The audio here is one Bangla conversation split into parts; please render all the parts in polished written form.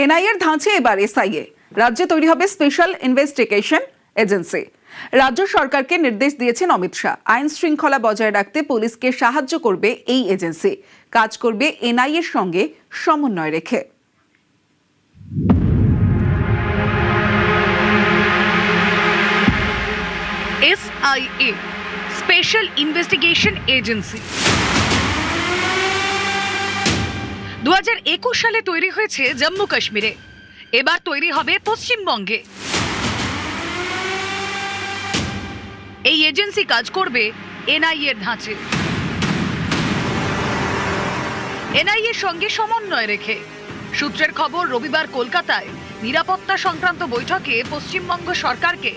এনআইএর ধাঁচে এবার এসআইএ। রাজ্যে তৈরি হবে স্পেশাল ইনভেস্টিগেশন এজেন্সি। রাজ্য সরকারকে নির্দেশ দিয়েছেন অমিত শাহ। আইন শৃঙ্খলা বজায় রাখতে পুলিশকে সাহায্য করবে এই এজেন্সি। কাজ করবে এনআইএর সঙ্গে সমন্বয় রেখে। এসআইএ স্পেশাল ইনভেস্টিগেশন এজেন্সি 2021 সালে তৈরি হয়েছে জম্মু কাশ্মীরে, এবার তৈরি হবে পশ্চিমবঙ্গে। এই এজেন্সি কাজ করবে এনআইএর ধাঁচে, এনআইএর সঙ্গে সমন্বয় রেখে। সূত্রের খবর, রবিবার কলকাতায় নিরাপত্তা সংক্রান্ত বৈঠকে পশ্চিমবঙ্গ সরকারকে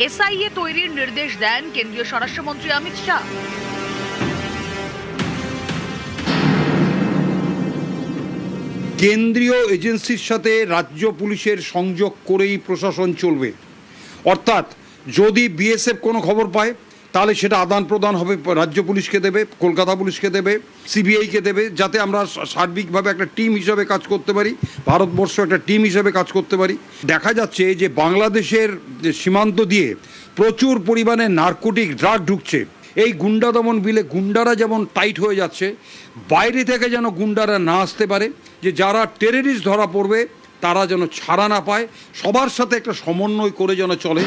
এসআইএ তৈরির নির্দেশ দেন কেন্দ্রীয় স্বরাষ্ট্রমন্ত্রী অমিত শাহ। কেন্দ্রীয় এজেন্সির সাথে রাজ্য পুলিশের সংযোগ করেই প্রশাসন চলবে। অর্থাৎ যদি বিএসএফ কোনো খবর পায় তাহলে সেটা আদান প্রদান হবে, রাজ্য পুলিশকে দেবে, কলকাতা পুলিশকে দেবে, সিবিআইকে দেবে, যাতে আমরা সার্বিকভাবে একটা টিম হিসাবে কাজ করতে পারি, ভারতবর্ষ একটা টিম হিসাবে কাজ করতে পারি। দেখা যাচ্ছে যে বাংলাদেশের সীমান্ত দিয়ে প্রচুর পরিমাণে নার্কোটিক ড্রাগ ঢুকছে। এই গুন্ডা দমন বিলে গুন্ডারা যেমন টাইট হয়ে যাচ্ছে, বাইরে থেকে যেন গুন্ডারা না আসতে পারে, যে যারা টেররিস্ট ধরা পড়বে তারা যেন ছাড়া না পায়, সবার সাথে একটা সমন্বয় করে যেন চলে।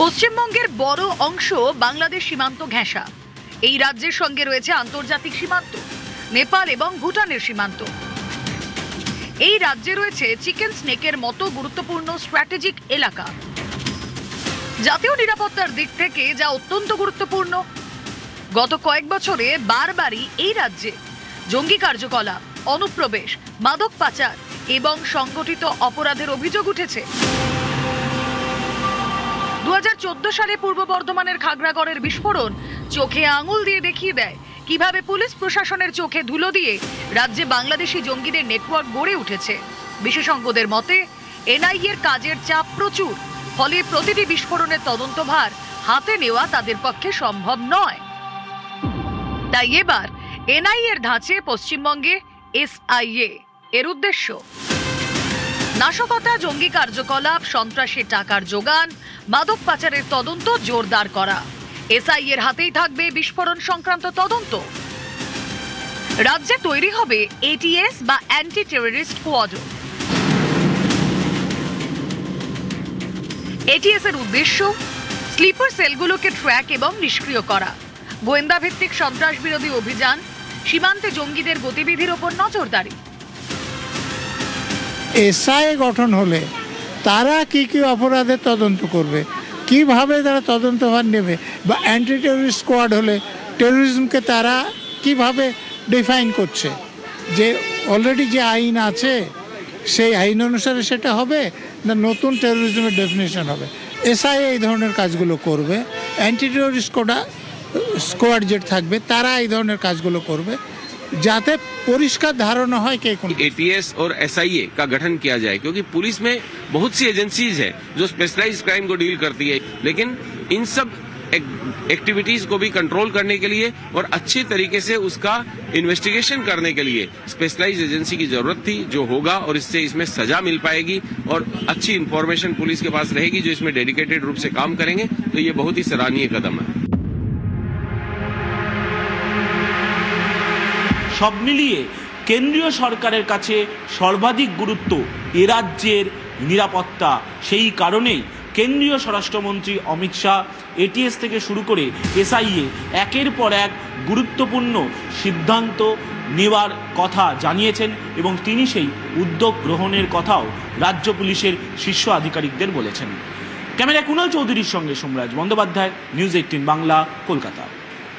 পশ্চিমবঙ্গের বড় অংশ বাংলাদেশ সীমান্ত ঘেঁষা। এই রাজ্যের সঙ্গে রয়েছে আন্তর্জাতিক সীমান্ত, নেপাল এবং ভুটানের সীমান্ত। এই রাজ্যে রয়েছে চিকেন স্নেকের মতো গুরুত্বপূর্ণ স্ট্র্যাটেজিক এলাকা। জাতীয় নিরাপত্তার দিক থেকে যা অত্যন্ত গুরুত্বপূর্ণ। গত কয়েক বছরে বারবারই এই রাজ্যে জঙ্গি কার্যকলাপ, অনুপ্রবেশ, মাদক পাচার এবং সংগঠিত অপরাধের অভিযোগ উঠেছে। 2014 সালে পূর্ব বর্ধমানের খাগড়াগড়ের বিস্ফোরণ চোখে আঙুল দিয়ে দেখিয়ে দেয় কিভাবে পুলিশ প্রশাসনের চোখে ধুলো দিয়ে রাজ্যে বাংলাদেশি জঙ্গিদের নেটওয়ার্ক গড়ে উঠেছে। বিশেষজ্ঞদের মতে এনআইএর কাজের চাপ প্রচুর, ফলে প্রতিটি বিস্ফোরণের তদন্তভার হাতে নেওয়া তাদের পক্ষে সম্ভব নয়। তাই এবার এনআইএর ধাঁচে পশ্চিমবঙ্গে এসআইএ। এর উদ্দেশ্য নাশকতা, জঙ্গি কার্যকলাপ, সন্ত্রাসী টাকার যোগান, মাদক পাচারের তদন্ত জোরদার করা। এসআইএর হাতেই থাকবে বিস্ফোরণ সংক্রান্ত তদন্ত। রাজ্যে তৈরি হবে এটিএস বা অ্যান্টি টেররিস্ট স্কোয়াড। এটিএস এর উদ্দেশ্য স্লিপার সেলগুলোকে ট্র্যাক এবং নিষ্ক্রিয় করা, গোয়েন্দা ভিত্তিক সন্ত্রাস বিরোধী অভিযান, সীমান্তে জঙ্গিদের গতিবিধির ওপর নজরদারি। এসআইএ গঠন হলে তারা কি কি অপরাধের তদন্ত করবে, কিভাবে তারা তদন্তভার নেবে, বা অ্যান্টি টেররিস্ট স্কোয়াড হলে টেররিজমকে তারা কিভাবে ডিফাইন করছে, যে অলরেডি যে আইন আছে সেই আইন অনুসারে সেটা হবে না নতুন টেররিজমের ডেফিনেশন হবে। এসআইএ এই ধরনের কাজগুলো করবে, অ্যান্টি টেররিস্ট স্কোয়াড যেটা থাকবে তারা এই ধরনের কাজগুলো করবে, जाते परिष्कार धारणा है कि एटीएस और एसआईए का गठन किया जाए, क्योंकि पुलिस में बहुत सी एजेंसीज है जो स्पेशलाइज्ड क्राइम को डील करती है, लेकिन इन सब एक्टिविटीज को भी कंट्रोल करने के लिए और अच्छे तरीके से उसका इन्वेस्टिगेशन करने के लिए स्पेशलाइज्ड एजेंसी की जरूरत थी, जो होगा और इससे इसमें सजा मिल पाएगी और अच्छी इंफॉर्मेशन पुलिस के पास रहेगी जो इसमें डेडिकेटेड रूप से काम करेंगे। तो ये बहुत ही सराहनीय कदम है। সব মিলিয়ে কেন্দ্রীয় সরকারের কাছে সর্বাধিক গুরুত্ব এ রাজ্যের নিরাপত্তা। সেই কারণেই কেন্দ্রীয় স্বরাষ্ট্রমন্ত্রী অমিত শাহ এটিএস থেকে শুরু করে এসআইএ একের পর এক গুরুত্বপূর্ণ সিদ্ধান্ত নেওয়ার কথা জানিয়েছেন এবং তিনি সেই উদ্যোগ গ্রহণের কথাও রাজ্য পুলিশের শীর্ষ আধিকারিকদের বলেছেন। ক্যামেরায় কুণাল চৌধুরীর সঙ্গে সোমরাজ বন্দ্যোপাধ্যায়, নিউজ 18 বাংলা, কলকাতা।